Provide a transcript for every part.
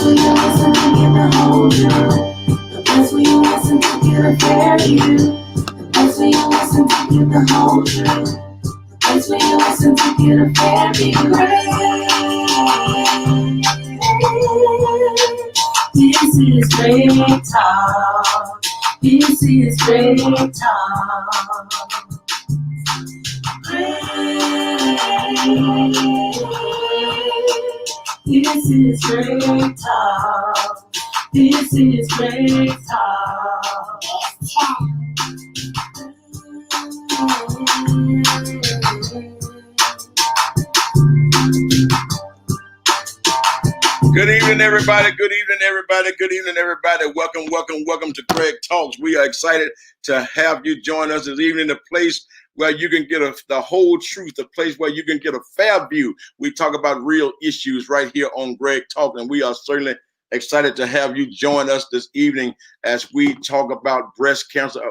where you listen to get the whole truth. The place where you listen to get a fair view. The place where you listen to get the whole truth. The place where you listen to get a fair view. This is Great Talk. This is Great Talk. This is Great Talk. This is Great Talk. Good evening, everybody. Good evening, everybody. Good evening, everybody. Welcome, welcome, welcome to Greg Talks. We are excited to have you join us this evening, the place where you can get the whole truth, the place where you can get a fair view. We talk about real issues right here on Greg Talk, and we are certainly excited to have you join us this evening as we talk about breast cancer,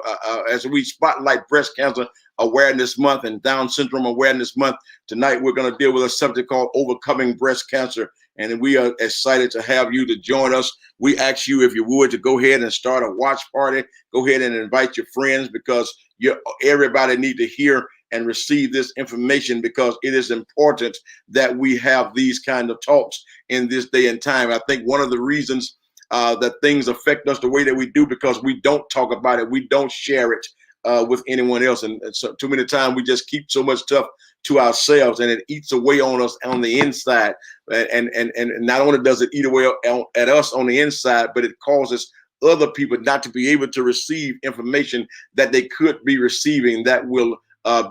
as we spotlight Breast Cancer Awareness Month and Down Syndrome Awareness Month. Tonight, we're going to deal with a subject called Overcoming Breast Cancer, and we are excited to have you to join us. We ask you, if you would, to go ahead and start a watch party. Go ahead and invite your friends, because everybody need to hear and receive this information, because it is important that we have these kind of talks in this day and time. I think one of the reasons that things affect us the way that we do, because we don't talk about it, we don't share it with anyone else, and so too many times we just keep so much stuff to ourselves, and it eats away on us on the inside. And not only does it eat away at us on the inside, but it causes other people not to be able to receive information that they could be receiving that will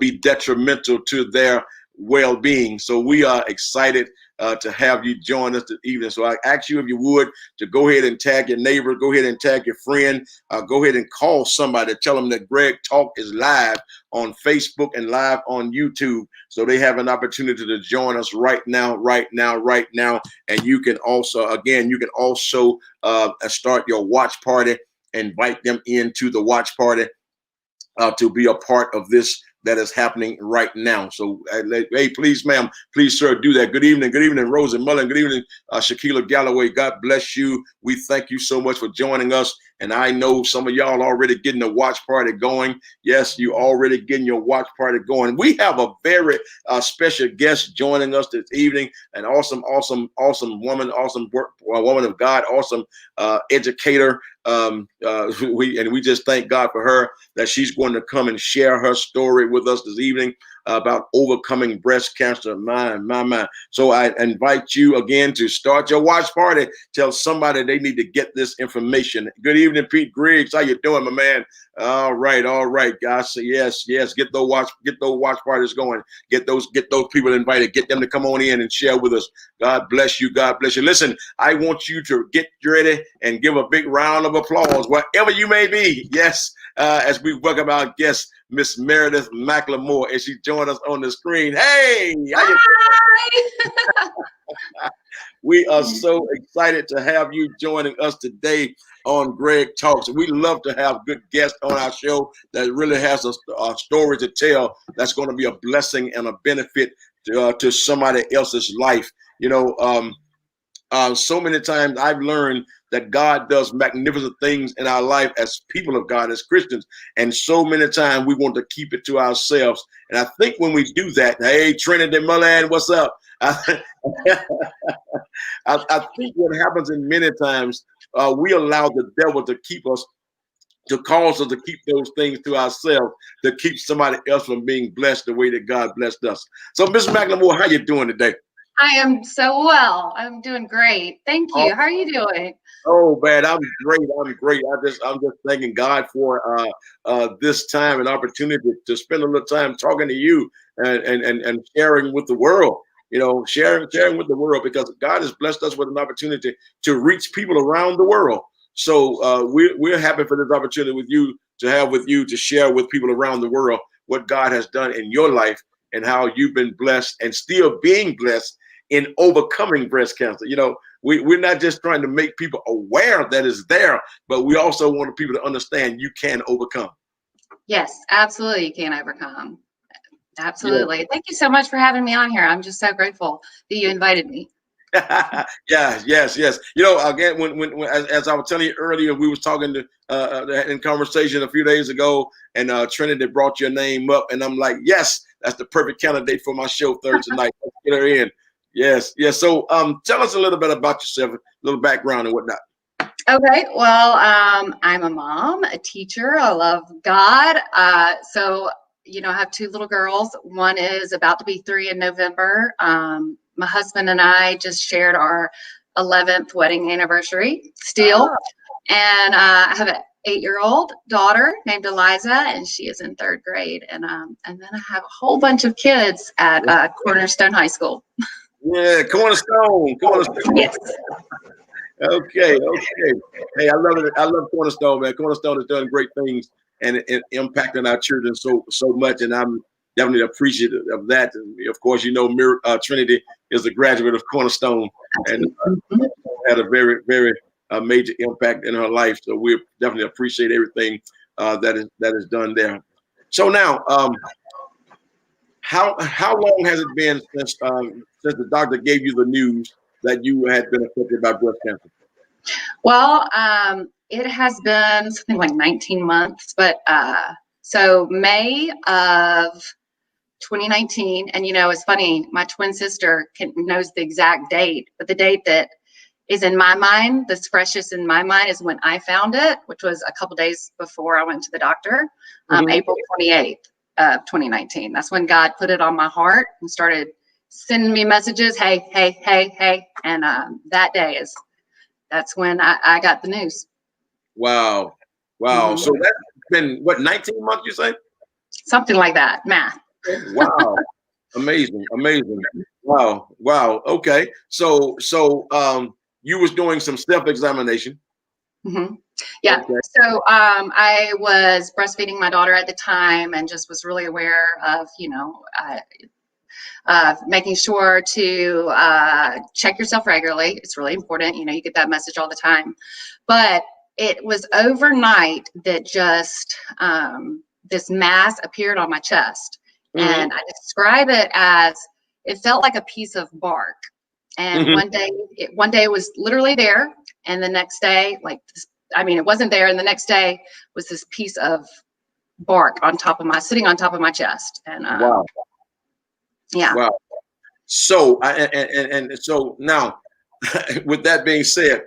be detrimental to their well-being. So we are excited to have you join us this evening. So I ask you, if you would, to go ahead and tag your neighbor, go ahead and tag your friend, go ahead and call somebody, tell them that Greg Talk is live on Facebook and live on YouTube, so they have an opportunity to join us right now. And you can also, start your watch party, invite them into the watch party to be a part of this that is happening right now. So, hey, please, ma'am, please, sir, do that. Good evening, Rosa Mullen. Good evening, Shaquila Galloway. God bless you. We thank you so much for joining us. And I know some of y'all already getting the watch party going. Yes, you already getting your watch party going. We have a very special guest joining us this evening. An awesome woman, woman of God, awesome educator. We just thank God for her, that she's going to come and share her story with us this evening about overcoming breast cancer. My. So I invite you again to start your watch party. Tell somebody they need to get this information. Good evening, Pete Griggs. How you doing, my man? All right, guys. So yes. Get those watch parties going. Get those people invited. Get them to come on in and share with us. God bless you. God bless you. Listen, I want you to get ready and give a big round of applause wherever you may be. Yes, as we welcome our guest, Miss Meredith McLemore, as she joined us on the screen. Hey, hi. We are so excited to have you joining us today on Greg Talks. We love to have good guests on our show that really has a story to tell that's going to be a blessing and a benefit to somebody else's life. So many times I've learned that God does magnificent things in our life as people of God, as Christians. And so many times we want to keep it to ourselves. And I think when we do that, hey, Trinity Mullen, what's up? I think what happens in many times, we allow the devil to cause us to keep those things to ourselves, to keep somebody else from being blessed the way that God blessed us. So, Ms. McLemore, how you doing today? I am so well. I'm doing great. Thank you. How are you doing? Oh, man, I'm great. I'm just thanking God for this time and opportunity to spend a little time talking to you and sharing with the world. Sharing with the world, because God has blessed us with an opportunity to reach people around the world. So we're happy for this opportunity with you to share with people around the world what God has done in your life and how you've been blessed and still being blessed in overcoming breast cancer. We're not just trying to make people aware that it's there, but we also want people to understand you can overcome. Yes, absolutely. You can overcome. Absolutely. Yeah. Thank you so much for having me on here. I'm just so grateful that you invited me. Yeah, yes. You know, again, when as I was telling you earlier, we was talking to in conversation a few days ago, and Trinity brought your name up, and I'm like, yes, that's the perfect candidate for my show Thursday night. Let's get her in. Yes. So, tell us a little bit about yourself, a little background and whatnot. Okay, well, I'm a mom, a teacher. I love God. So, I have two little girls. One is about to be 3 in November. My husband and I just shared our 11th wedding anniversary still. And I have an 8-year-old daughter named Eliza, and she is in 3rd grade. And then I have a whole bunch of kids at Cornerstone High School. Yeah, Cornerstone. Yes. Okay. Hey, I love it. I love Cornerstone, man. Cornerstone has done great things and impacting our children so much, and I'm definitely appreciative of that. And of course, Trinity is a graduate of Cornerstone and had a very, very major impact in her life. So we definitely appreciate everything that is done there. So now, how long has it been since the doctor gave you the news that you had been affected by breast cancer? Well, it has been something like 19 months, but so May of 2019, and it's funny, my twin sister knows the exact date, but the date that is in my mind, that's freshest in my mind, is when I found it, which was a couple days before I went to the doctor, April 28th of 2019. That's when God put it on my heart and started sending me messages, hey, and that day that's when I got the news. Wow. So that's been what, 19 months, you say? Something like that. Math. Wow. Amazing. Wow. Okay. So you was doing some self-examination. Yeah. Okay. So I was breastfeeding my daughter at the time and just was really aware of, making sure to check yourself regularly. It's really important. You get that message all the time. But it was overnight that just this mass appeared on my chest. And I describe it as, it felt like a piece of bark. And one day it was literally there. And the next day, it wasn't there. And the next day was this piece of bark sitting on top of my chest. And wow. Yeah. Wow. So and so now, with that being said,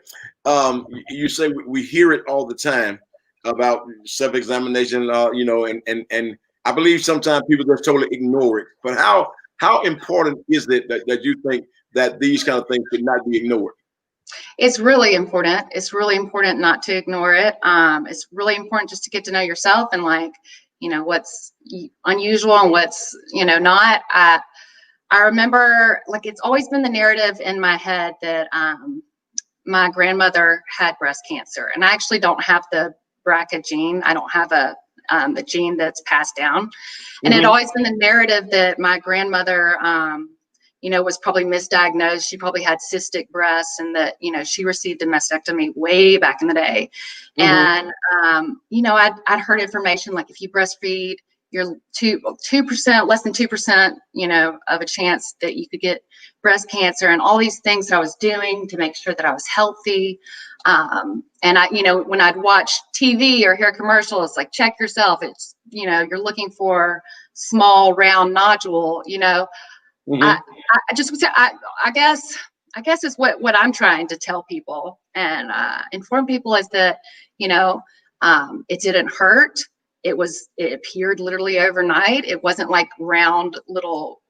you say we hear it all the time about self-examination, and I believe sometimes people just totally ignore it. But how important is it that you think that these kind of things should not be ignored? It's really important. It's really important not to ignore it. It's really important just to get to know yourself and what's unusual and what's not. I remember, it's always been the narrative in my head that my grandmother had breast cancer, and I actually don't have the BRCA gene. I don't have a gene that's passed down, and it always been the narrative that my grandmother, was probably misdiagnosed. She probably had cystic breasts, and that she received a mastectomy way back in the day, and I'd heard information like if you breastfeed, you're 2%, less than 2%, of a chance that you could get breast cancer, and all these things that I was doing to make sure that I was healthy. And when I'd watch TV or hear a commercial, it's like, check yourself. It's, you're looking for small round nodule, I guess is what I'm trying to tell people and inform people is that, it didn't hurt. It appeared literally overnight. It wasn't like round little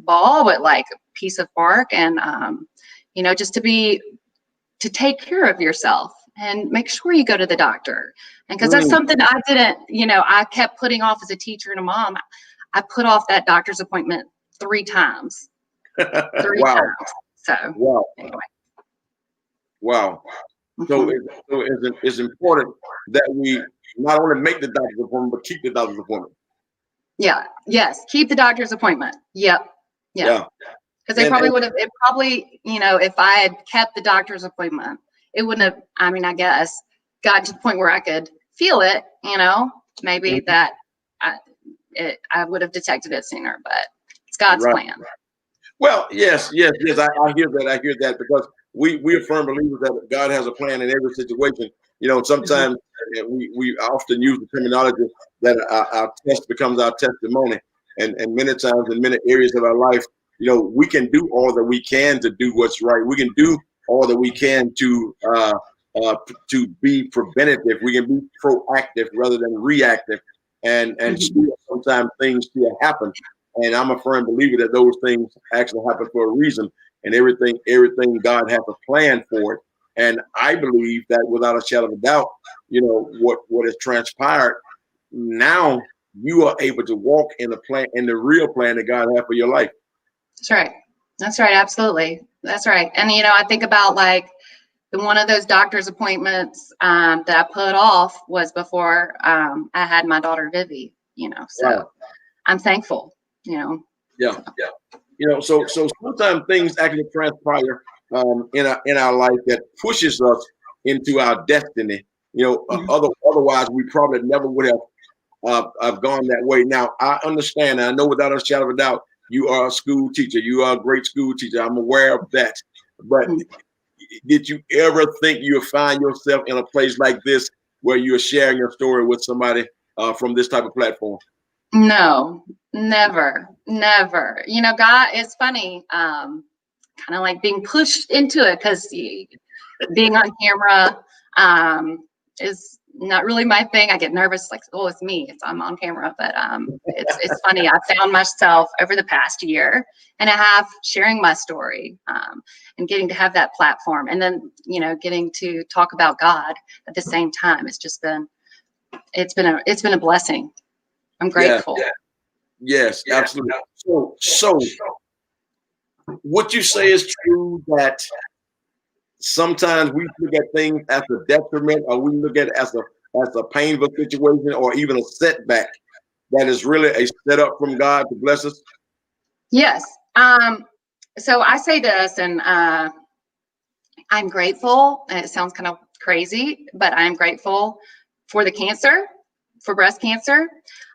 ball, but like a piece of bark. And, just to take care of yourself and make sure you go to the doctor. And because that's something I didn't, I kept putting off as a teacher and a mom. I put off that doctor's appointment 3 times. 3 times. So, anyway. Wow. So it's important that we not only make the doctor's appointment, but keep the doctor's appointment. Yeah. Yes. Keep the doctor's appointment. Yep. Yeah. Because it probably, if I had kept the doctor's appointment, it wouldn't have, I guess, gotten to the point where I could feel it, maybe that I would have detected it sooner, but it's God's plan. Well, yes. I hear that. I hear that because we are firm believers that God has a plan in every situation. Mhm. Sometimes we often use the terminology that our test becomes our testimony, and many times in many areas of our life, we can do all that we can to do what's right. We can do all that we can to be preventative. We can be proactive rather than reactive, and Mhm. still sometimes things still happen. And I'm a firm believer that those things actually happen for a reason, and everything God has a plan for it. And I believe that without a shadow of a doubt, what has transpired now, you are able to walk in the plan, in the real plan that God has for your life. That's right. That's right. Absolutely. That's right. And I think about like one of those doctor's appointments that I put off was before I had my daughter Vivi. Right. So I'm thankful. You know. Yeah. So. So sometimes things actually transpire in our life that pushes us into our destiny. Mhm. Otherwise we probably never would have gone that way. Now I understand. I know without a shadow of a doubt, you are a school teacher. You are a great school teacher. I'm aware of that. But Mhm. did you ever think you'll find yourself in a place like this where you're sharing your story with somebody from this type of platform? No, never, never. God is funny. Kind of like being pushed into it because being on camera is not really my thing. I get nervous, like, oh, it's me. I'm on camera, but it's funny. I found myself over the past year and a half sharing my story and getting to have that platform, and then getting to talk about God at the same time. It's been a blessing. I'm Yeah. grateful. Yes, absolutely. So what you say is true that sometimes we look at things as a detriment, or we look at it as a painful situation, or even a setback that is really a setup from God to bless us. Yes. So I say this, and I'm grateful. And it sounds kind of crazy, but I'm grateful for the cancer, for breast cancer.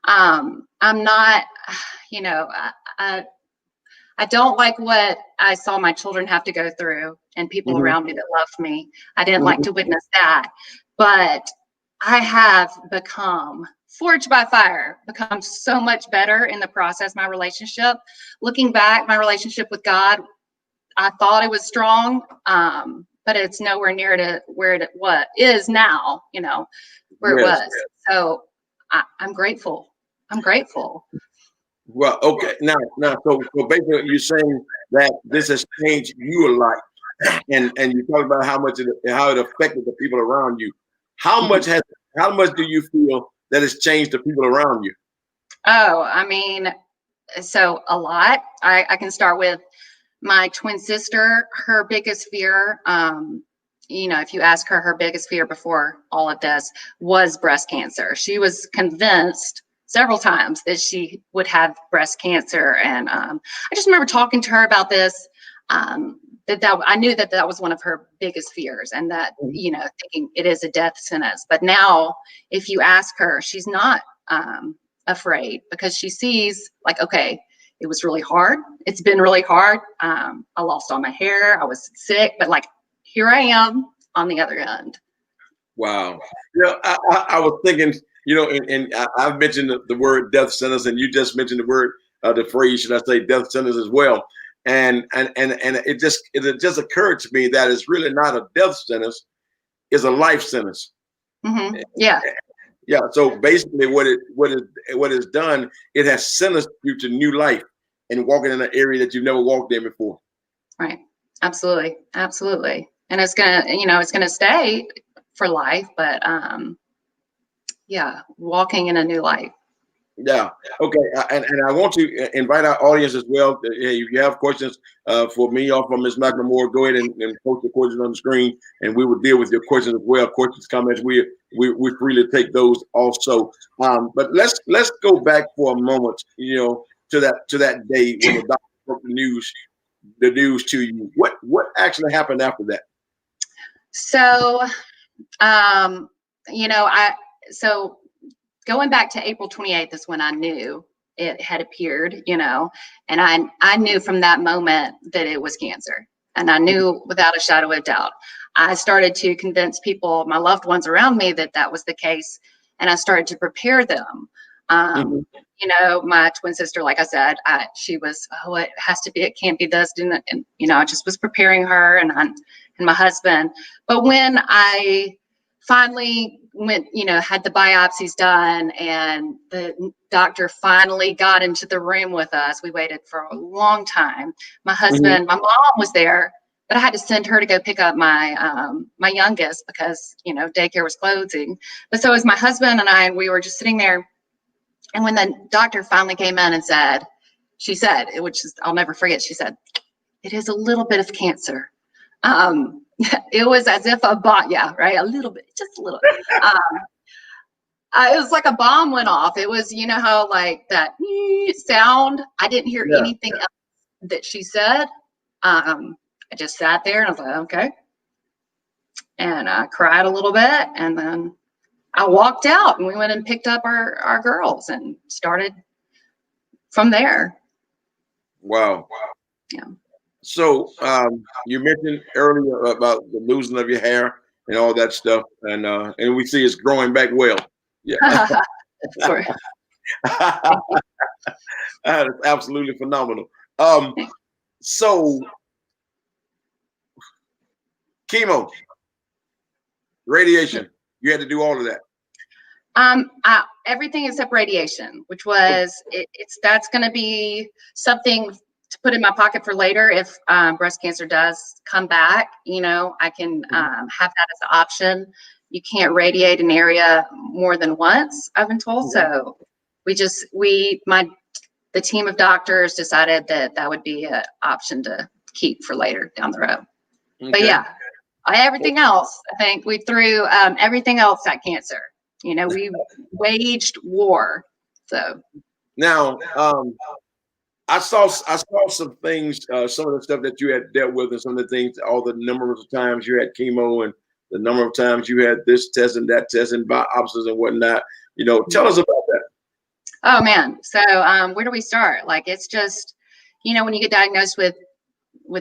I'm not, you know, I, I don't like what I saw my children have to go through and people Mhm, around me that loved me. I didn't like mhm. to witness that. But I have become forged by fire, become so much better in the process. My relationship, looking back, my relationship with God, I thought it was strong, but it's nowhere near to where it is now, where it Yes. was. So I'm grateful. I'm grateful. Well, okay. So basically, you're saying that this has changed you a lot, and you talk about how it affected the people around you. How much Mhm. has how much do you feel that has changed the people around you? Oh, I mean, so a lot. I can start with my twin sister. Her biggest fear, if you ask her, her biggest fear before all of this was breast cancer. She was convinced several times that she would have breast cancer. And I just remember talking to her about this. That I knew that was one of her biggest fears, and that thinking it is a death sentence. But now, if you ask her, she's not afraid, because she sees, like, okay, it was really hard. It's been really hard. I lost all my hair. I was sick, but like, here I am on the other end. Wow. I was thinking, and I've mentioned the word death sentence, and you just mentioned the phrase, should I say, death sentence as well. And it just occurred to me that it's really not a death sentence; it's a life sentence. Yeah, Yeah. So basically, what it's done, it has sentenced you to new life and walking in an area that you've never walked in before. right. Absolutely, absolutely. And it's gonna stay for life, but yeah, walking in a new life. Yeah. Okay. And I want to invite our audience as well. Hey, if you have questions for me or for Ms. McLemore, go ahead and post the questions on the screen, and we will deal with your questions as well. Questions, comments, we freely take those also. But let's go back for a moment, to that day when the doctor broke the news to you. What actually happened after that? So, um, I so going back to April 28th is when I knew it had appeared, and I knew from that moment that it was cancer. And I knew without a shadow of doubt. I started to convince people, my loved ones around me, that that was the case. And I started to prepare them. My twin sister, like I said, she was, it has to be, it can't be this. And I just was preparing her and my husband. But when I finally went, had the biopsies done and the doctor finally got into the room with us, we waited for a long time. My husband, my mom was there, but I had to send her to go pick up my my youngest because, daycare was closing. But so it was my husband and I, and we were just sitting there. And when the doctor finally came in and she said, which is, I'll never forget, she said, "It is a little bit of cancer." It was as if a little bit, just a little. It was like a bomb went off. It was, how like that sound. I didn't hear anything else that she said. I just sat there and I was like, okay. And I cried a little bit, and then I walked out and we went and picked up our girls and started from there. Wow. Yeah. So you mentioned earlier about the losing of your hair and all that stuff, and we see it's growing back well. Yeah. Sorry. That is absolutely phenomenal. So chemo, radiation, you had to do all of that. Everything except radiation, which was that's going to be something to put in my pocket for later if breast cancer does come back. I can have that as an option. You can't radiate an area more than once, I've been told. So the team of doctors decided that would be an option to keep for later down the road. Okay. But yeah, everything else, I think we threw everything else at cancer. We waged war. So now, I saw some things, some of the stuff that you had dealt with, and some of the things, all the number of times you had chemo, and the number of times you had this test and that test and biopsies and whatnot. Tell us about that. Oh man, so where do we start? Like, it's just, when you get diagnosed with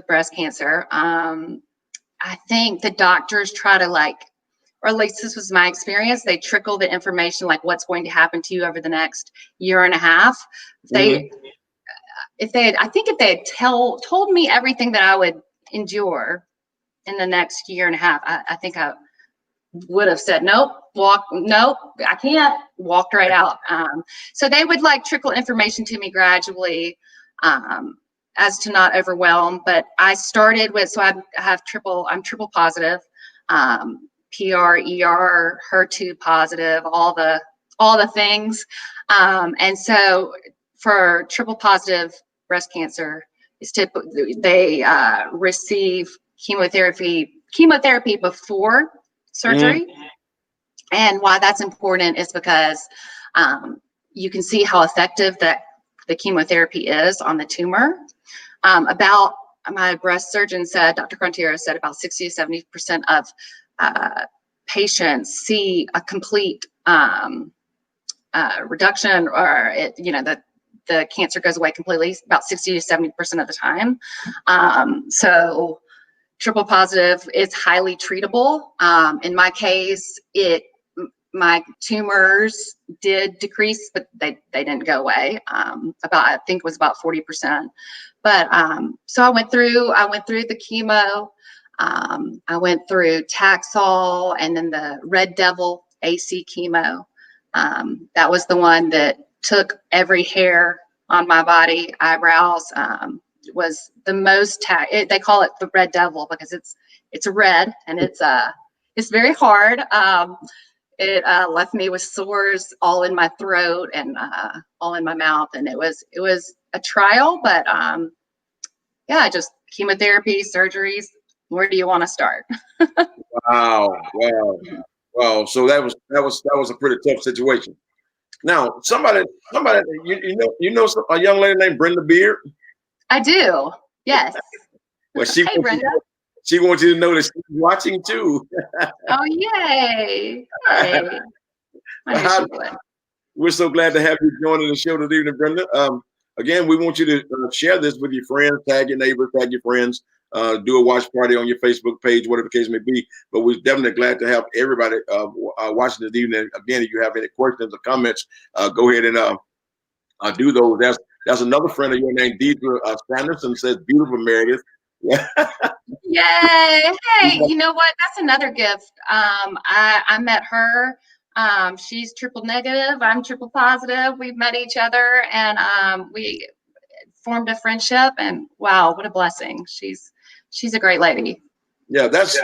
breast cancer, I think the doctors try to or at least this was my experience, they trickle the information, like what's going to happen to you over the next year and a half. If they had told me everything that I would endure in the next year and a half, I think I would have said, nope, I can't, walked right out. So they would trickle information to me gradually, as to not overwhelm. But I started with, I'm triple positive, PR, ER, HER2 positive, all the things. And so for triple positive breast cancer, it's typically they receive chemotherapy before surgery. And why that's important is because you can see how effective the chemotherapy is on the tumor. About my breast surgeon said, Dr. Frontier said, about 60 to 70% of patients see a complete reduction, or the cancer goes away completely about 60 to 70% of the time. So triple positive is highly treatable. In my case, my tumors did decrease, but they didn't go away. I think it was about 40%. But so I went through the chemo. I went through Taxol and then the Red Devil AC chemo. That was the one that took every hair on my body, eyebrows. Was the most they call it the Red Devil because it's red and it's very hard. It left me with sores all in my throat and all in my mouth, and it was a trial. But just chemotherapy, surgeries. Where do you want to start? Wow. So that was a pretty tough situation. Now, somebody, you know a young lady named Brenda Beard? I do. Yes. Well, hey, Brenda. She wants you to know that she's watching too. Oh, yay. Hey. We're so glad to have you joining the show this evening, Brenda. Again, we want you to share this with your friends, tag your neighbors, tag your friends, do a watch party on your Facebook page, whatever the case may be. But we're definitely glad to have everybody watching this evening. Again, if you have any questions or comments, go ahead and do those. That's another friend of yours named Deidre Sanderson says, beautiful Meredith. Yeah. Yay! Hey, you know what? That's another gift. I met her. She's triple negative. I'm triple positive. We've met each other, and we formed a friendship. And wow, what a blessing! She's a great lady. Yeah, that's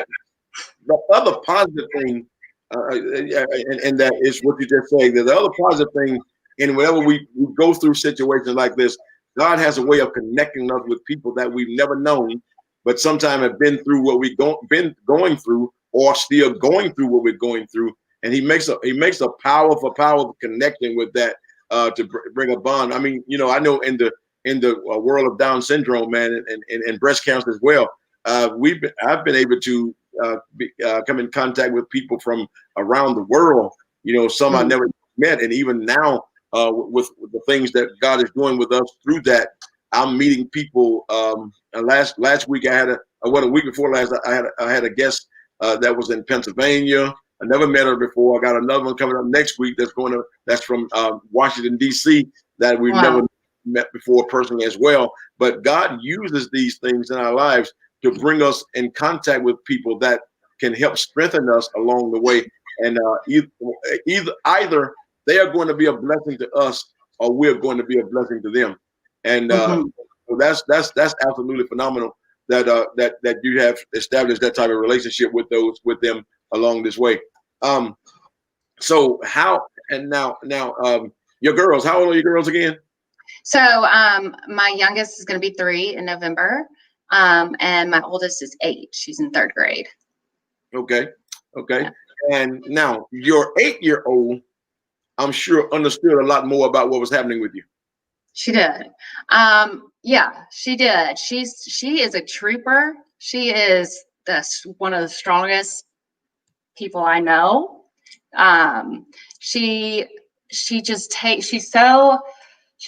the other positive thing, and that is what you just said. The other positive thing, and whenever we go through situations like this, God has a way of connecting us with people that we've never known, but sometimes have been through what we've been going through, or still going through what we're going through, and He makes a powerful connection with that to bring a bond. I mean, I know in the world of Down syndrome, man, and breast cancer as well. I've been able to come in contact with people from around the world. Some I never met, and even now, with the things that God is doing with us through that, I'm meeting people. Last week I had a week before last I had a guest that was in Pennsylvania. I never met her before. I got another one coming up next week that's from Washington D.C. that we've never met before personally as well. But God uses these things in our lives to bring us in contact with people that can help strengthen us along the way. And either they are going to be a blessing to us, or we're going to be a blessing to them. And so that's absolutely phenomenal that you have established that type of relationship with them along this way. So how, and now your girls, how old are your girls again? So my youngest is going to be 3 in November. And my oldest is 8. She's in 3rd grade. Okay. Yeah. And now your 8-year-old, I'm sure, understood a lot more about what was happening with you. She did. Yeah, she did. She is a trooper. She is one of the strongest people I know. She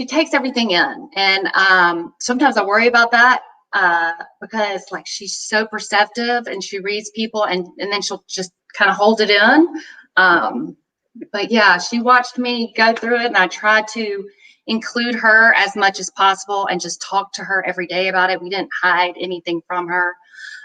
takes everything in, and sometimes I worry about that. Because like she's so perceptive and she reads people and then she'll just kind of hold it in. But yeah, she watched me go through it, and I tried to include her as much as possible and just talk to her every day about it. We didn't hide anything from her.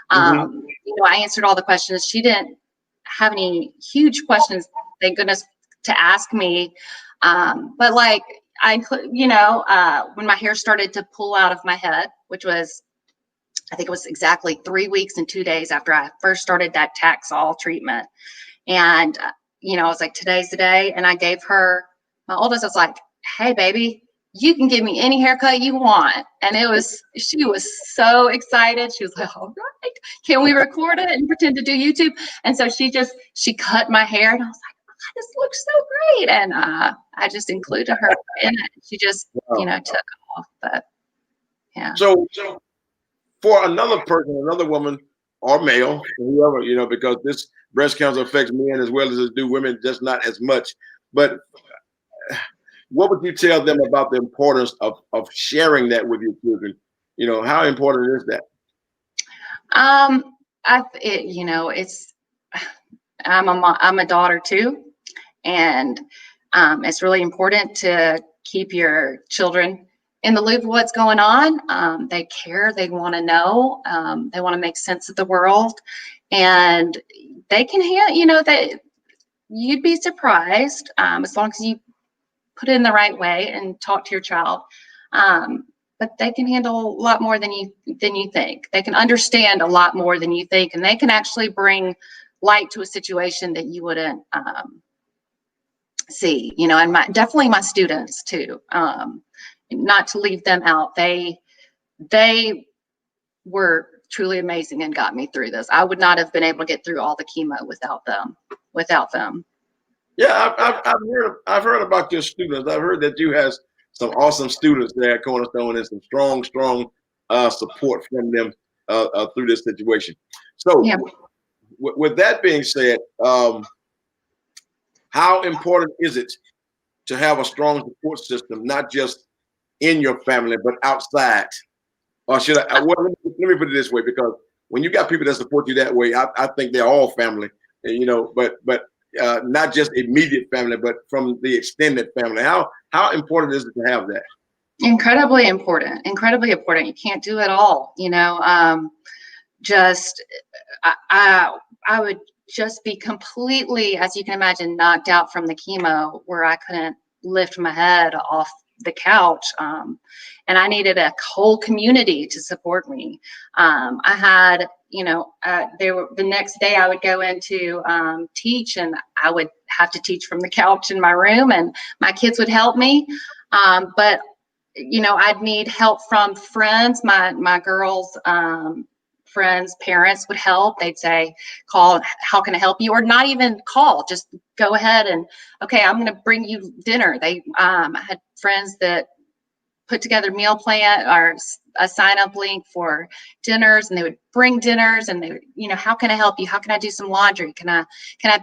I answered all the questions. She didn't have any huge questions, thank goodness, to ask me. But like when my hair started to pull out of my head, which was, I think it was exactly 3 weeks and 2 days after I first started that Taxol treatment. And, I was like, today's the day. And I gave her, my oldest, I was like, hey, baby, you can give me any haircut you want. And she was so excited. She was like, all right, can we record it and pretend to do YouTube? And so she cut my hair, and I was like, oh, this looks so great. And I just included her in it. She just, took off. But yeah. So for another person, another woman or male, whoever, because this breast cancer affects men as well as it do women, just not as much. But what would you tell them about the importance of sharing that with your children? How important is that? I'm a daughter too, and it's really important to keep your children in the loop of what's going on. They care, they want to know, they want to make sense of the world, and they can that you'd be surprised, as long as you put it in the right way and talk to your child. But they can handle a lot more than you think. They can understand a lot more than you think, and they can actually bring light to a situation that you wouldn't see. And definitely my students too. Not to leave them out. They were truly amazing and got me through this. I would not have been able to get through all the chemo without them. Yeah, I've heard about your students. I've heard that you have some awesome students there at Cornerstone, and some strong support from them through this situation. So yeah. With that being said, how important is it to have a strong support system, not just in your family, but outside? Or should I, well, let me put it this way, because when you got people that support you that way, I think they're all family, you know, but not just immediate family, but from the extended family. How important is it to have that? Incredibly important, incredibly important. You can't do it all, you know. I would just be completely, as you can imagine, knocked out from the chemo, where I couldn't lift my head off the couch. And I needed a whole community to support me. I had, you know, the next day I would go into teach, and I would have to teach from the couch in my room, and my kids would help me. But, you know, I'd need help from friends. My girls' friends' parents would help. They'd say, call, how can I help you? Or not even call, just go ahead and, okay, I'm going to bring you dinner. I had friends that put together meal plan or a sign up link for dinners, and they would bring dinners, and they would, you know, how can I help you? How can I do some laundry? Can I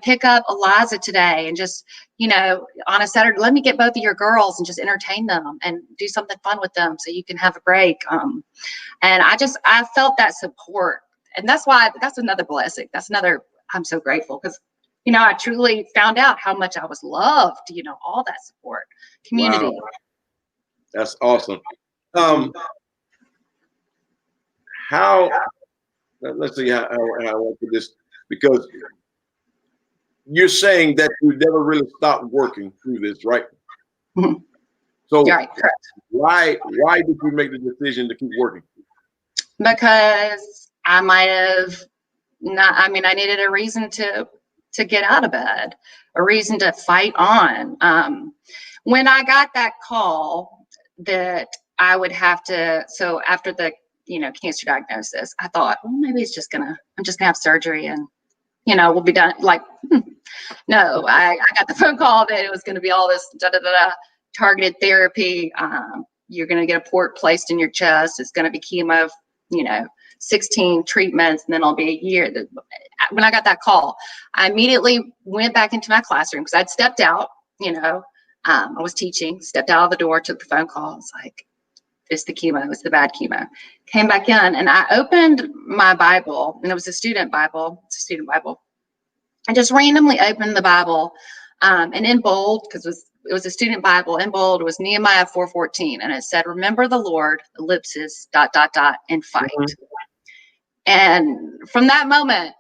pick up Eliza today? And just, you know, on a Saturday, let me get both of your girls and just entertain them and do something fun with them so you can have a break. And I felt that support, and that's another blessing. I'm so grateful, because, you know, I truly found out how much I was loved, you know, all that support, community. Wow. That's awesome. Let's see how I want to do this, because you're saying that you never really stopped working through this, right? Mm-hmm. So right, correct. Why did you make the decision to keep working? Because I might have not, I mean, I needed a reason to get out of bed, a reason to fight on. When I got that call that I would have to, so after the, you know, cancer diagnosis, I thought, well, maybe I'm just gonna have surgery, and, you know, we'll be done. Like, no, I got the phone call that it was going to be all this targeted therapy. You're going to get a port placed in your chest. It's going to be chemo, you know, 16 treatments, and then it'll be a year. When I got that call, I immediately went back into my classroom, because I'd stepped out, you know, I was teaching, stepped out of the door, took the phone call. I was like, it's the chemo, it's the bad chemo. Came back in, and I opened my Bible, and it was a student Bible. It's a student Bible. I just randomly opened the Bible, and in bold, because it was a student Bible, in bold, it was Nehemiah 4:14, and it said, remember the Lord, ellipsis, ... and fight. Mm-hmm. And from that moment,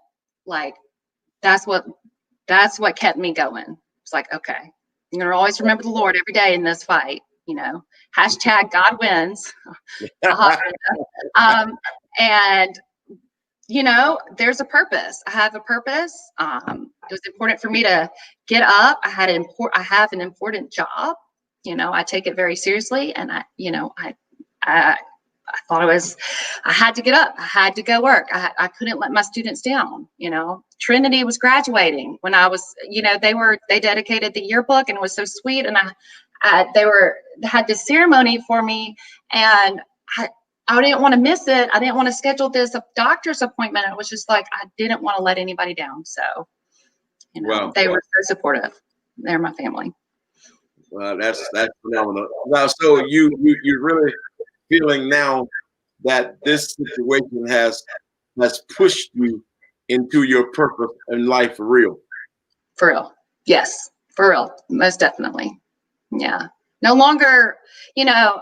like, that's what kept me going. It's like, okay, I'm going to always remember the Lord every day in this fight, you know, hashtag God wins. And, you know, there's a purpose. I have a purpose. It was important for me to get up. I have an important job. You know, I take it very seriously, and I thought I had to get up. I had to go work. I couldn't let my students down. You know, Trinity was graduating when I was, you know, they dedicated the yearbook, and it was so sweet. And they had this ceremony for me, and I didn't want to miss it. I didn't want to schedule this doctor's appointment. It was just like, I didn't want to let anybody down. So, you know, wow. They were so supportive. They're my family. Well, that's phenomenal. Now, so you're really feeling now that this situation has pushed you into your purpose in life for real. For real. Yes, for real. Most definitely. Yeah. No longer, you know,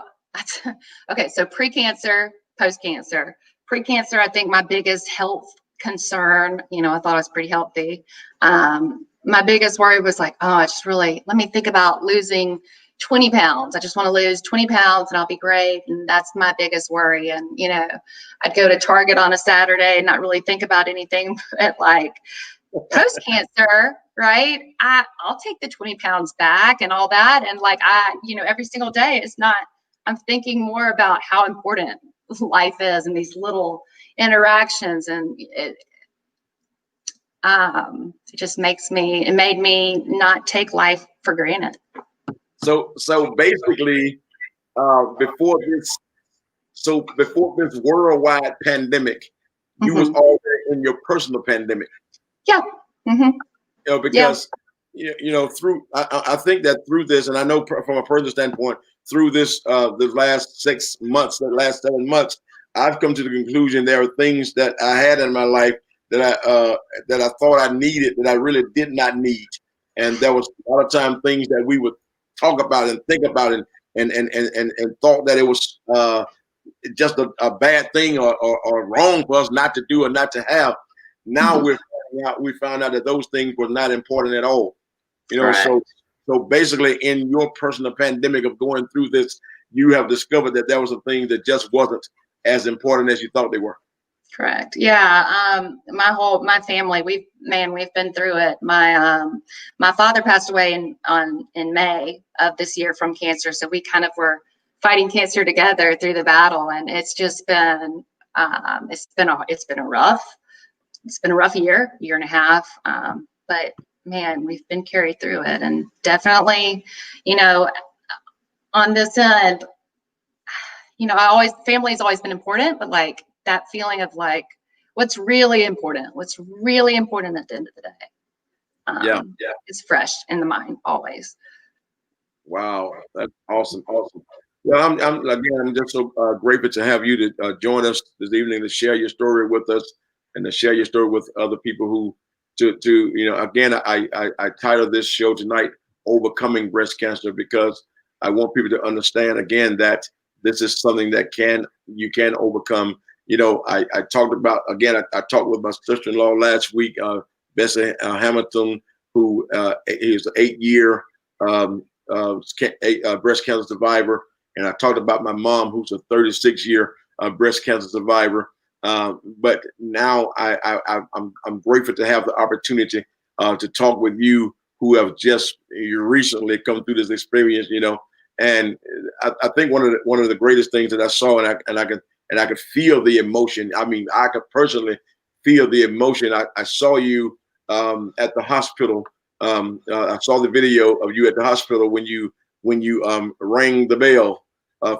okay, so pre-cancer, post-cancer. Pre-cancer, I think my biggest health concern, you know, I thought I was pretty healthy. My biggest worry was like, oh, let me think about losing 20 pounds. I just want to lose 20 pounds and I'll be great. And that's my biggest worry. And, you know, I'd go to Target on a Saturday and not really think about anything, but like post-cancer, right? I'll take the 20 pounds back and all that. And like, you know, every single day I'm thinking more about how important life is and these little interactions. And it just made me not take life for granted. So basically, before this worldwide pandemic, you was already in your personal pandemic. Yeah. Mm-hmm. You know, because through I think that through this, and I know from a personal standpoint, through this the last 6 months, the last 7 months, I've come to the conclusion there are things that I had in my life that I thought I needed that I really did not need, and there was a lot of time things that we would talk about and think about and thought that it was just a bad thing or wrong for us not to do or not to have. Now we found out that those things were not important at all. Correct. So basically in your personal pandemic of going through this, you have discovered that there was some things that just wasn't as important as you thought they were. Correct. Yeah. My family, we've been through it. My father passed away in May of this year from cancer. So we kind of were fighting cancer together through the battle. And it's just been, it's been a rough year and a half. But man, we've been carried through it, and definitely, on this end, family's always been important, but like that feeling of like, what's really important at the end of the day. It's fresh in the mind always. Wow. That's awesome. Well, I'm just so grateful to have you to join us this evening to share your story with us and to share your story with other people who again, I titled this show tonight, Overcoming Breast Cancer, because I want people to understand again that this is something that you can overcome. I talked about, again, I talked with my sister-in-law last week, Bessie Hamilton, who is an 8-year breast cancer survivor. And I talked about my mom, who's a 36-year breast cancer survivor. But now I'm grateful to have the opportunity to talk with you who have just recently come through this experience, and I think one of the greatest things that I saw, and I could feel the emotion. I mean, I could personally feel the emotion. I saw you at the hospital. I saw the video of you at the hospital when you rang the bell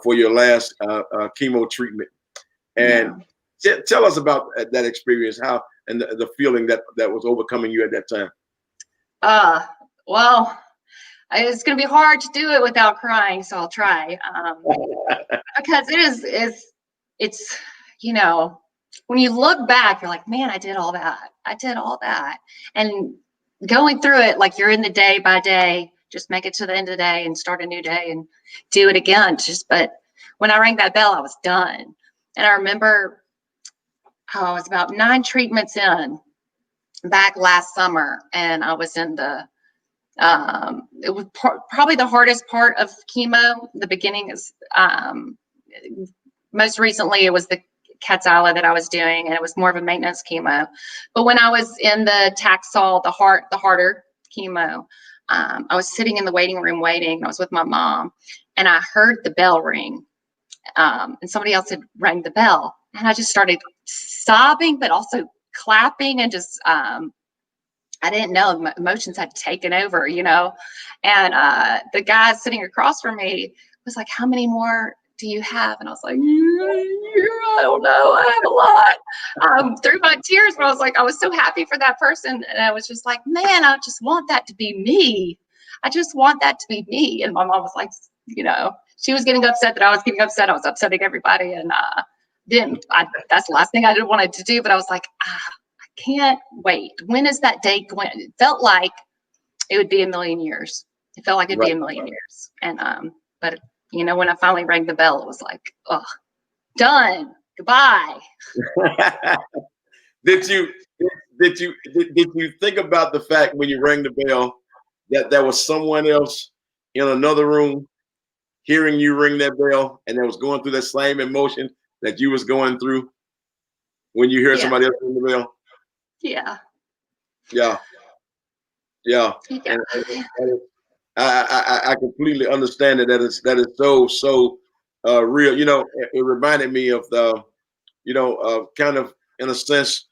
for your last chemo treatment. And tell us about that experience, how and the feeling that was overcoming you at that time. Well, it's going to be hard to do it without crying, so I'll try. Because it's when you look back, you're like, man, I did all that. And going through it, like you're in the day by day, just make it to the end of the day and start a new day and do it again. But when I rang that bell, I was done. And I remember I was about 9 treatments in back last summer, and I was in the it was probably the hardest part of chemo. The beginning is most recently it was the Kadcyla that I was doing, and it was more of a maintenance chemo. But when I was in the Taxol, the harder chemo, I was sitting in the waiting room waiting. I was with my mom, and I heard the bell ring, and somebody else had rang the bell, and I just started sobbing, but also clapping, and just I didn't know my emotions had taken over, and the guy sitting across from me was like, how many more do you have? And I was like, I don't know, I have a lot. Through my tears, but I was like, I was so happy for that person, and I was just like, man, I just want that to be me. I just want that to be me. And my mom was like, she was getting upset that I was getting upset. I was upsetting everybody, and that's the last thing I wanted to do. But I was like, I can't wait. When is that day going? It felt like it would be a million years. It felt like it'd be a million years. And but when I finally rang the bell, it was like, oh, done. Goodbye. Did you think about the fact when you rang the bell that there was someone else in another room hearing you ring that bell, and that was going through that same emotion that you was going through when you hear somebody else ring the bell? Yeah. And I completely understand that is so real. It reminded me of kind of in a sense,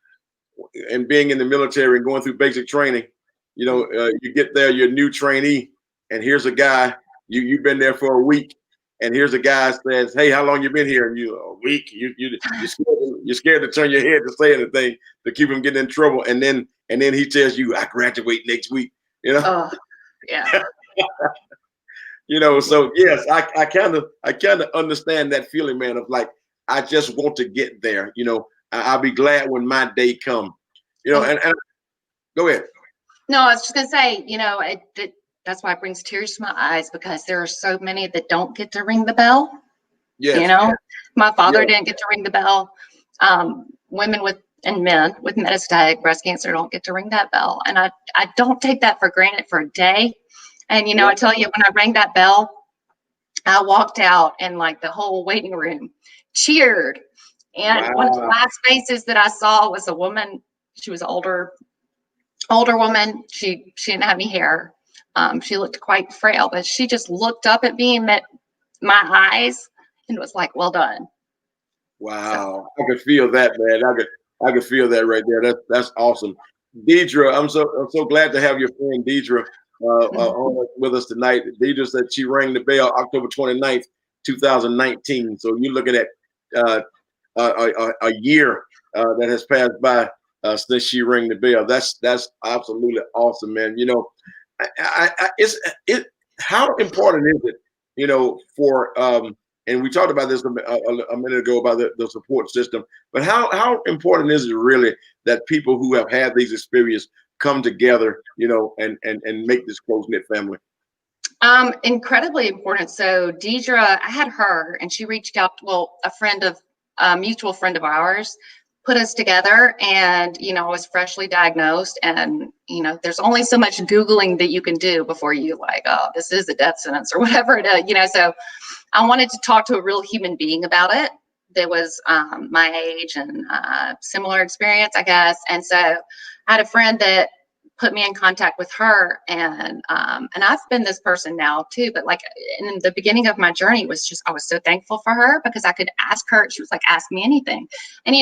and being in the military and going through basic training. You get there, you're a new trainee, and here's a guy, you've been there for a week, and here's a guy says, hey, how long you been here? And you, a week. You're scared to turn your head to say anything to keep him getting in trouble. And then he tells you, I graduate next week. You know. Oh, yeah. So yes, I kind of understand that feeling, man, of like I just want to get there. I'll be glad when my day come. And go ahead. No, I was just gonna say, that's why it brings tears to my eyes, because there are so many that don't get to ring the bell. Yes. My father Yes. didn't get to ring the bell. Women and men with metastatic breast cancer don't get to ring that bell, and I don't take that for granted for a day. And I tell you, when I rang that bell, I walked out, and like the whole waiting room cheered. And Wow. one of the last faces that I saw was a woman. She was an older woman. She didn't have any hair. She looked quite frail, but she just looked up at me and met my eyes and was like, "Well done." Wow. I could feel that, man. I could feel that right there. That's awesome. Deidre, I'm so glad to have your friend Deidre on with us tonight. Deidre said she rang the bell October 29th, 2019. So you're looking at a year that has passed by since she rang the bell. That's absolutely awesome, man. How important is it, for and we talked about this a minute ago about the support system, but how important is it really that people who have had these experiences come together, and make this close-knit family? Incredibly important. So Deidre, I had her, and she reached out. Well, a mutual friend of ours put us together, and I was freshly diagnosed, and there's only so much Googling that you can do before you like, oh, this is a death sentence or whatever it is. So I wanted to talk to a real human being about it that was my age and similar experience, I guess. And so I had a friend that put me in contact with her, and I've been this person now too, but like in the beginning of my journey was just, I was so thankful for her because I could ask her. She was like, ask me anything. And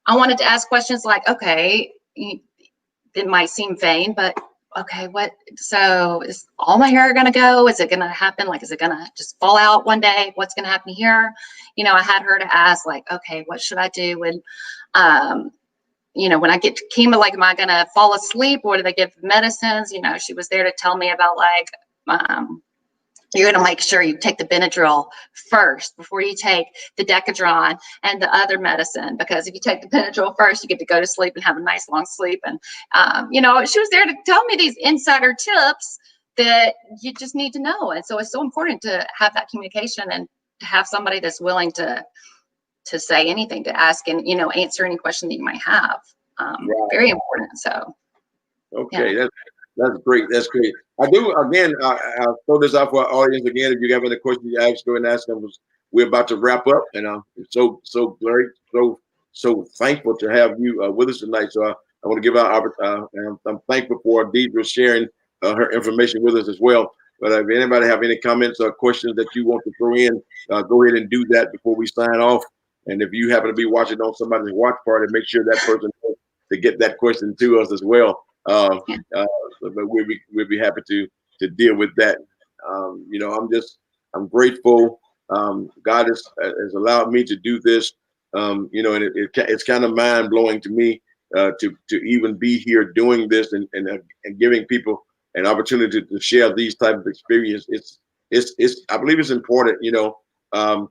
I wanted to ask questions like, okay, it might seem vain, but okay, so is all my hair gonna go? Is it gonna happen? Like, is it gonna just fall out one day? What's gonna happen here? I had her to ask like, okay, what should I do when when I get to chemo, like, am I going to fall asleep, or do they give medicines? She was there to tell me about like, you're going to make sure you take the Benadryl first before you take the Decadron and the other medicine, because if you take the Benadryl first, you get to go to sleep and have a nice long sleep. And, she was there to tell me these insider tips that you just need to know. And so it's so important to have that communication and to have somebody that's willing to say anything, to ask, and answer any question that you might have. Right. Very important. So okay, yeah. that's great. That's great. I do again. I'll throw this out for our audience again. If you have any questions, you ask, go and ask them. We're about to wrap up, and I'm so great, so thankful to have you with us tonight. So I want to give out. And I'm thankful for Deidre sharing her information with us as well. But if anybody have any comments or questions that you want to throw in, go ahead and do that before we sign off. And if you happen to be watching on somebody's watch party, make sure that person knows to get that question to us as well. But we'll be happy to deal with that. I'm grateful. God has allowed me to do this. And it's kind of mind blowing to me to even be here doing this and giving people an opportunity to share these type of experiences. I believe it's important,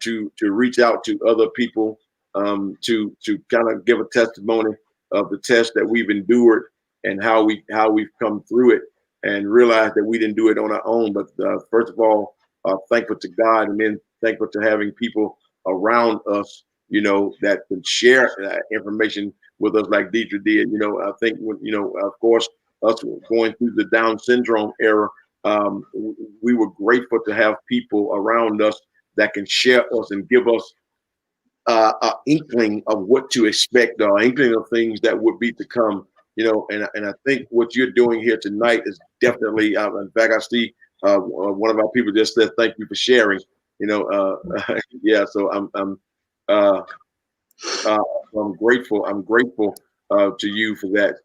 to reach out to other people, to kind of give a testimony of the test that we've endured and how we've come through it, and realize that we didn't do it on our own. But first of all, thankful to God, and then thankful to having people around us, that can share that information with us like Deidre did. I think, of course, us going through the Down syndrome era, we were grateful to have people around us that can share us and give us an inkling of what to expect, or inkling of things that would be to come. And I think what you're doing here tonight is definitely. In fact, I see one of our people just said, "Thank you for sharing." Yeah. So I'm grateful. I'm grateful to you for that.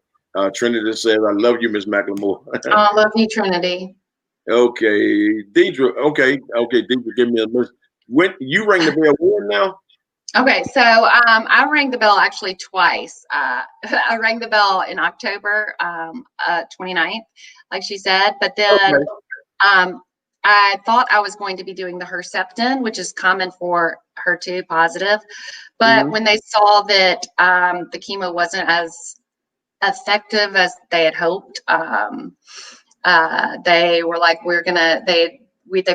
Trinity says, "I love you, Miss McLemore." I love you, Trinity. Okay, Deidre. Okay, Deidre, give me a minute. When you rang the bell, when now? Okay, so I rang the bell actually twice. I rang the bell in October 29th, like she said. But then I thought I was going to be doing the Herceptin, which is common for HER2 positive. But when they saw that the chemo wasn't as effective as they had hoped, they were like, they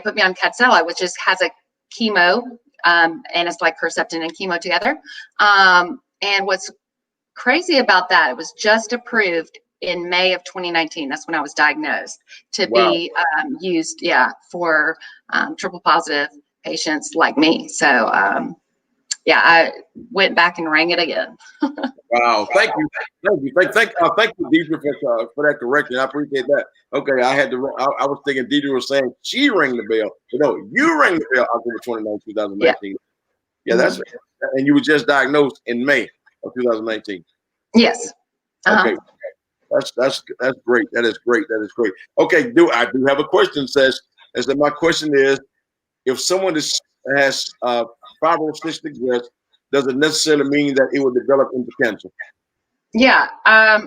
put me on Kadcyla, which has a chemo, and it's like Herceptin and chemo together. And what's crazy about that, it was just approved in May of 2019. That's when I was diagnosed to be used, for triple positive patients like me. So, I went back and rang it again. Wow! Thank you, thank you, Deidre, for that correction. I appreciate that. Okay, I I was thinking Deidre was saying she rang the bell, but no, you rang the bell October 29, 2019. Yeah, that's and you were just diagnosed in May of 2019. Yes. Okay, that's great. That is great. That is great. Okay, I do have a question. My question is, if someone has fibrocystic breast, does it necessarily mean that it will develop into cancer? Yeah.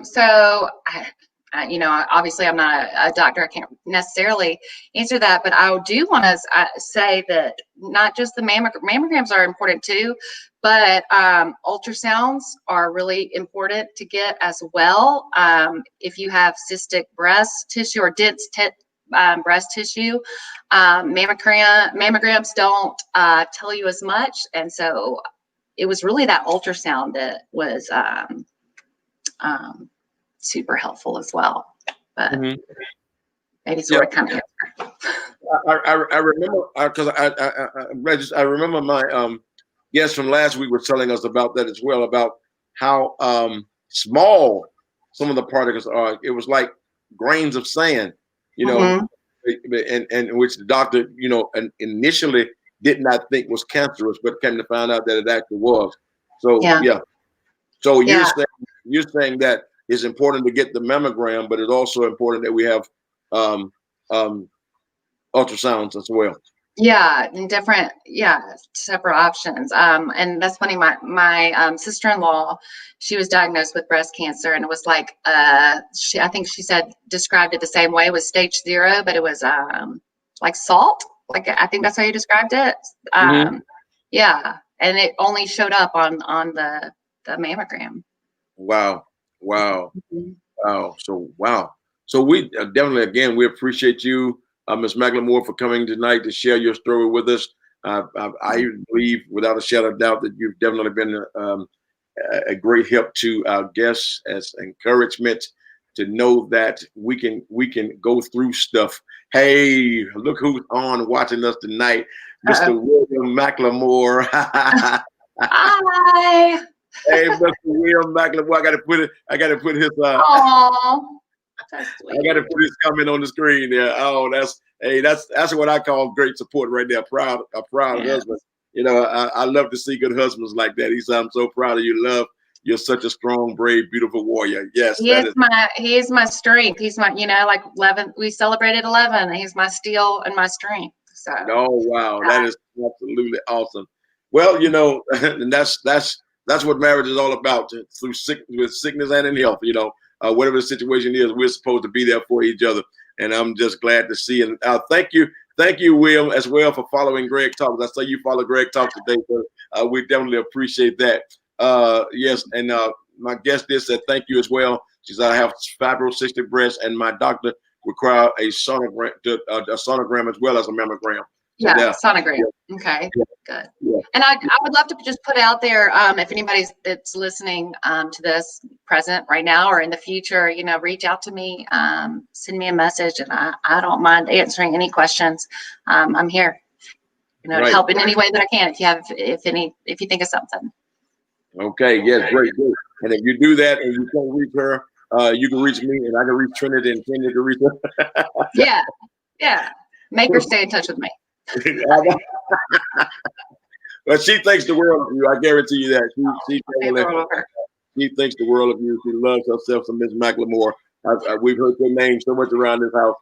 So, obviously I'm not a doctor. I can't necessarily answer that, but I do want to say that not just the mammograms are important too, but ultrasounds are really important to get as well. If you have cystic breast tissue or dense breast tissue, mammograms don't tell you as much. And so it was really that ultrasound that was super helpful as well. But maybe sort of kind of I remember because I remember my guest from last week was telling us about that as well, about how small some of the particles are. It was like grains of sand, and which the doctor, initially did not think was cancerous, but came to find out that it actually was. So So you're saying that it's important to get the mammogram, but it's also important that we have ultrasounds as well. Yeah, and separate options. And that's funny. My sister-in-law, she was diagnosed with breast cancer, and it was like I think she described it the same way. It was stage 0, but it was like salt. Like I think that's how you described it. Yeah, and it only showed up on the mammogram. Wow. So we definitely, again, we appreciate you, Ms. McLemore, for coming tonight to share your story with us. I believe, without a shadow of doubt, that you've definitely been a great help to our guests as encouragement to know that we can go through stuff. Hey, look who's on watching us tonight, Mr. William McLemore. Hi. Hey, Mr. William McLemore, I gotta put his I got to put his comment on the screen there. Oh, that's what I call great support right there. A proud husband. I love to see good husbands like that. I'm so proud of you, love. You're such a strong, brave, beautiful warrior. Yes, he is my strength. He's my, like 11. We celebrated 11. And he's my steel and my strength. So. Oh wow, that is absolutely awesome. Well, and that's what marriage is all about. Through sickness and in health, whatever the situation is, we're supposed to be there for each other. And I'm just glad to see. And thank you, Will, as well, for following Greg Talks. I saw you follow Greg Talks today, so we definitely appreciate that. Yes, and my guest did said thank you as well. She said I have fibrocystic breast, and my doctor require a sonogram as well as a mammogram. Sonogram. Okay, good. Yeah. And I would love to just put out there, if anybody's that's listening to this present right now or in the future, reach out to me, send me a message, and I don't mind answering any questions. I'm here, to help in any way that I can. If you think of something. Okay. Yes. Great. And if you do that and you can't reach her, you can reach me, and I can reach Trinity, and Trinity can reach her. Yeah. Make her stay in touch with me. But she thinks the world of you. I guarantee you that. She thinks the world of you. She loves herself some Miss McLemore. We've heard your name so much around this house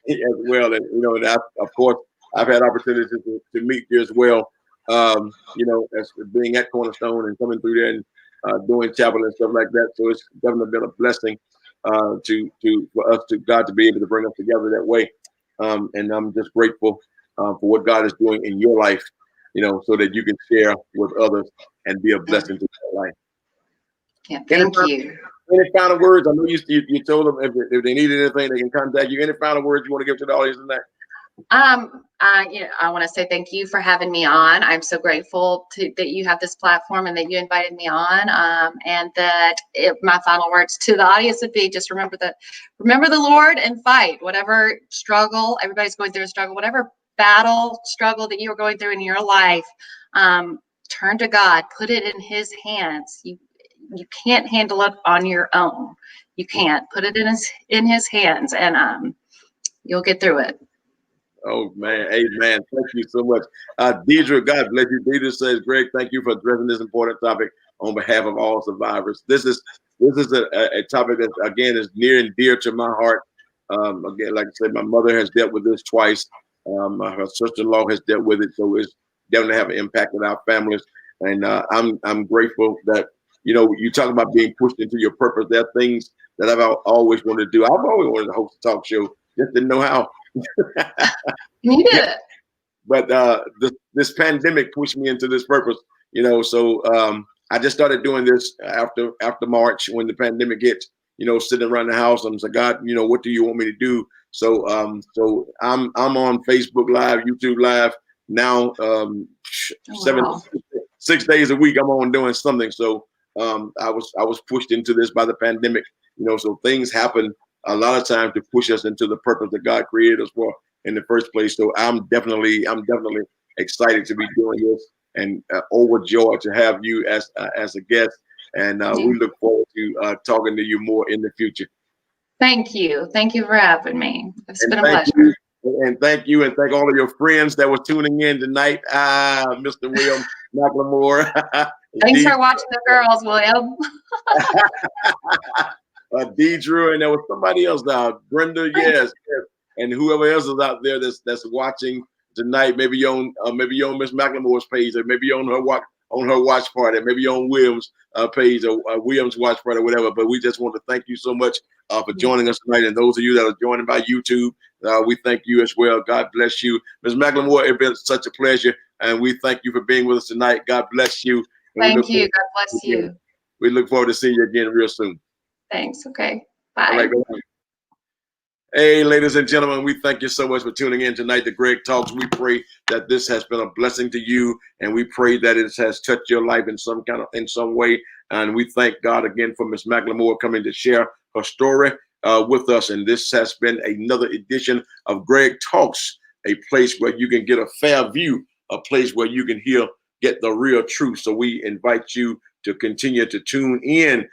as well. And and of course, I've had opportunities to meet you as well. As being at Cornerstone and coming through there and doing chapel and stuff like that. So it's definitely been a blessing. for us to God to be able to bring us together that way. And I'm just grateful for what God is doing in your life, so that you can share with others and be a blessing to their life. Yeah, thank you. Any final words? I know you told them if they needed anything, they can contact you. Any final words you want to give to the audience tonight? I want to say thank you for having me on. I'm so grateful that you have this platform and that you invited me on. And that my final words to the audience would be just remember the Lord and fight whatever struggle. Everybody's going through a struggle, whatever struggle that you're going through in your life. Turn to God, put it in His hands. You can't handle it on your own. You can't. Put it in His hands, and you'll get through it. Oh man, amen. Thank you so much. Deidre, God bless you. Deidre says, Greg, thank you for addressing this important topic on behalf of all survivors. This is a topic that, again, is near and dear to my heart. Again, like I said, my mother has dealt with this twice. Her sister-in-law has dealt with it, so it's definitely have an impact on our families. And I'm grateful that, you talk about being pushed into your purpose. There are things that I've always wanted to do. I've always wanted to host a talk show, just didn't know how. You did it. But this pandemic pushed me into this purpose, so I just started doing this after March when the pandemic hit, sitting around the house. I'm like, God, what do you want me to do? So I'm on Facebook Live, YouTube Live now, 6 days a week. I'm on doing something. So I was pushed into this by the pandemic, so things happen a lot of times to push us into the purpose that God created us for in the first place. So I'm definitely excited to be doing this and overjoyed to have you as a guest. And we look forward to talking to you more in the future. Thank you. Thank you for having me. It's been a pleasure. And thank you, and thank all of your friends that were tuning in tonight. Mr. William McLemore. Thanks for watching the girls, William. Deidre, and there was somebody else now, Brenda, yes, and whoever else is out there that's watching tonight, maybe on Miss McLemore's page, or maybe on her watch party, maybe on Williams' page or Williams' watch party or whatever. But we just want to thank you so much for joining us tonight, and those of you that are joining by YouTube, we thank you as well. God bless you, Ms. McLemore. It's been such a pleasure, and we thank you for being with us tonight. God bless you. Thank you. God bless you. We look forward to seeing you again real soon. Thanks. Okay. Bye. All right, go ahead. Hey, ladies and gentlemen, we thank you so much for tuning in tonight to Greg Talks. We pray that this has been a blessing to you, and we pray that it has touched your life in some way. And we thank God again for Ms. McLemore coming to share her story with us. And this has been another edition of Greg Talks, a place where you can get a fair view, a place where you can get the real truth. So we invite you to continue to tune in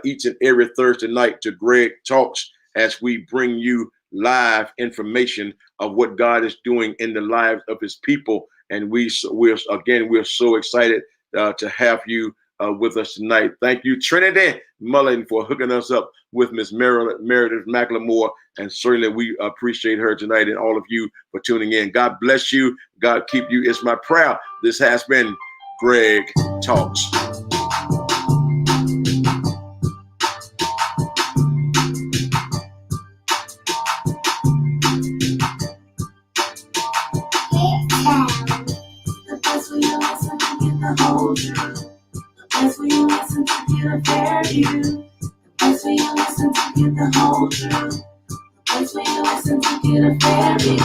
each and every Thursday night to Greg Talks, as we bring you live information of what God is doing in the lives of His people. And we're so excited to have you with us tonight. Thank you, Trinity Mullen, for hooking us up with Miss Meredith McLemore, and certainly we appreciate her tonight, and all of you for tuning in. God bless you. God keep you. It's my prayer. This has been Greg Talks. Place where you listen to get a fair view. The place where you listen to get the whole truth. The place where you listen to get a fair view.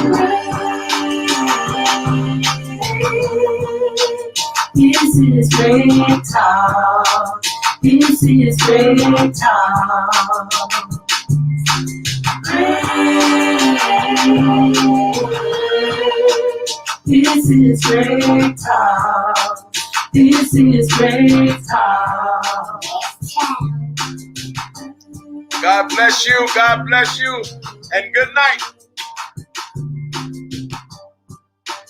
This is Greg Talk. This is Greg Talk. This is Greg Talk. This is Greg Talk. God bless you. God bless you. And good night.